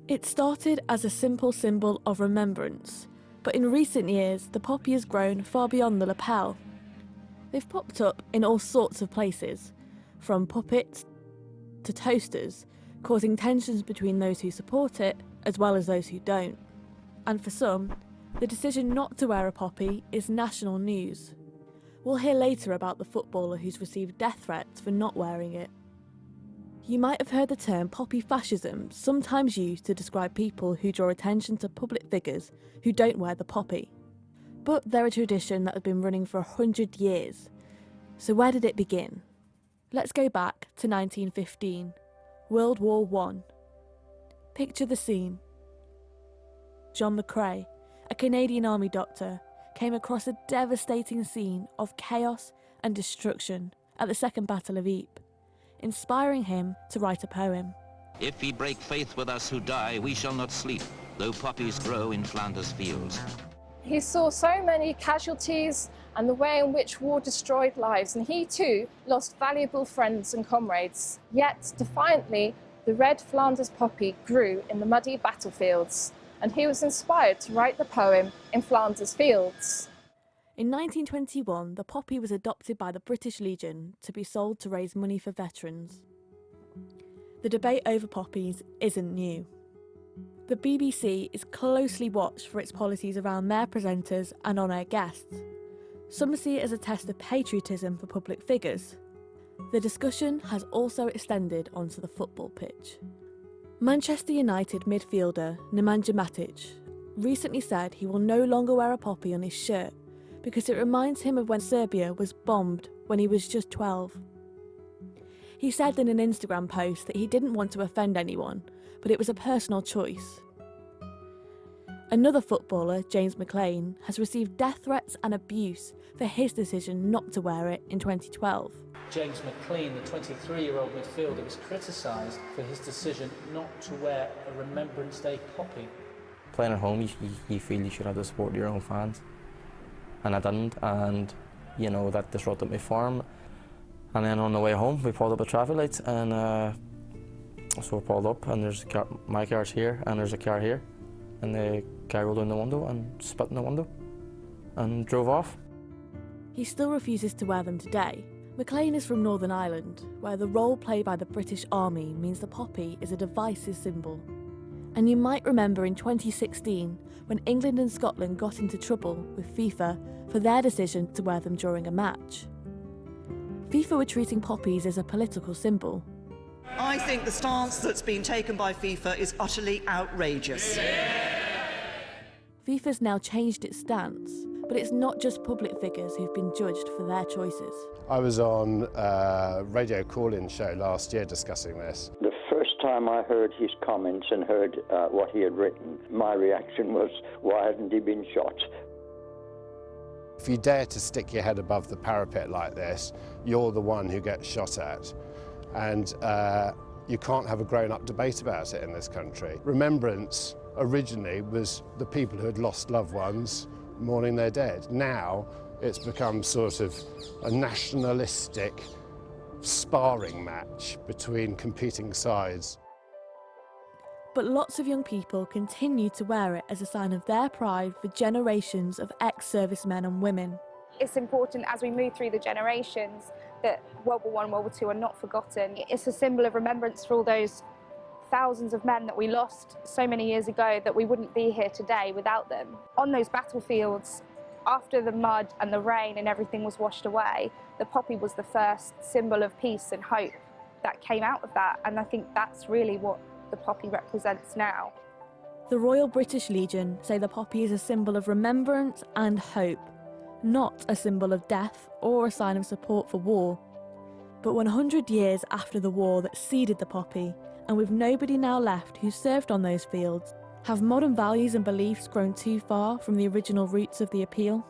It started as a simple symbol of remembrance, but in recent years the poppy has grown far beyond the lapel. They've popped up in all sorts of places, from puppets to toasters, causing tensions between those who support it as well as those who don't. And for some, the decision not to wear a poppy is national news. We'll hear later about the footballer who's received death threats for not wearing it. You might have heard the term poppy fascism sometimes used to describe people who draw attention to public figures who don't wear the poppy. But they're a tradition that has been running for 100 years. So where did it begin? Let's go back to 1915, World War I. Picture the scene. John McCrae, a Canadian Army doctor, came across a devastating scene of chaos and destruction at the Second Battle of Ypres, inspiring him to write a poem. If he break faith with us who die, we shall not sleep, though poppies grow in Flanders fields. He saw so many casualties and the way in which war destroyed lives, and he too lost valuable friends and comrades. Yet, defiantly, the red Flanders poppy grew in the muddy battlefields, and he was inspired to write the poem In Flanders Fields. In 1921, the poppy was adopted by the British Legion to be sold to raise money for veterans. The debate over poppies isn't new. The BBC is closely watched for its policies around their presenters and on-air guests. Some see it as a test of patriotism for public figures. The discussion has also extended onto the football pitch. Manchester United midfielder Nemanja Matic recently said he will no longer wear a poppy on his shirt because it reminds him of when Serbia was bombed when he was just 12. He said in an Instagram post that he didn't want to offend anyone, but it was a personal choice. Another footballer, James McClean, has received death threats and abuse for his decision not to wear it in 2012. James McClean, the 23-year-old midfielder, was criticised for his decision not to wear a Remembrance Day poppy. Playing at home, you feel you should have the support of your own fans. And I didn't, and you know, that disrupted my form. And then on the way home, we pulled up at traffic lights, and so we pulled up, and there's a car, my car's here, and there's a car here. And the guy rolled down the window and spit in the window, and drove off. He still refuses to wear them today. McClean is from Northern Ireland, where the role played by the British Army means the poppy is a divisive symbol. And you might remember in 2016, when England and Scotland got into trouble with FIFA for their decision to wear them during a match. FIFA were treating poppies as a political symbol. I think the stance that's been taken by FIFA is utterly outrageous. FIFA's now changed its stance, but it's not just public figures who've been judged for their choices. I was on a radio call-in show last year discussing this. The first time I heard his comments and heard what he had written, my reaction was, why hasn't he been shot? If you dare to stick your head above the parapet like this, you're the one who gets shot at. And you can't have a grown-up debate about it in this country. Remembrance originally was the people who had lost loved ones mourning their dead. Now it's become sort of a nationalistic sparring match between competing sides. But lots of young people continue to wear it as a sign of their pride for generations of ex-servicemen and women. It's important as we move through the generations that World War I, World War II are not forgotten. It's a symbol of remembrance for all those thousands of men that we lost so many years ago that we wouldn't be here today without them. On those battlefields, after the mud and the rain and everything was washed away, the poppy was the first symbol of peace and hope that came out of that, and I think that's really what the poppy represents now. The Royal British Legion say the poppy is a symbol of remembrance and hope, not a symbol of death or a sign of support for war. But 100 years after the war that seeded the poppy, and with nobody now left who served on those fields, have modern values and beliefs grown too far from the original roots of the appeal?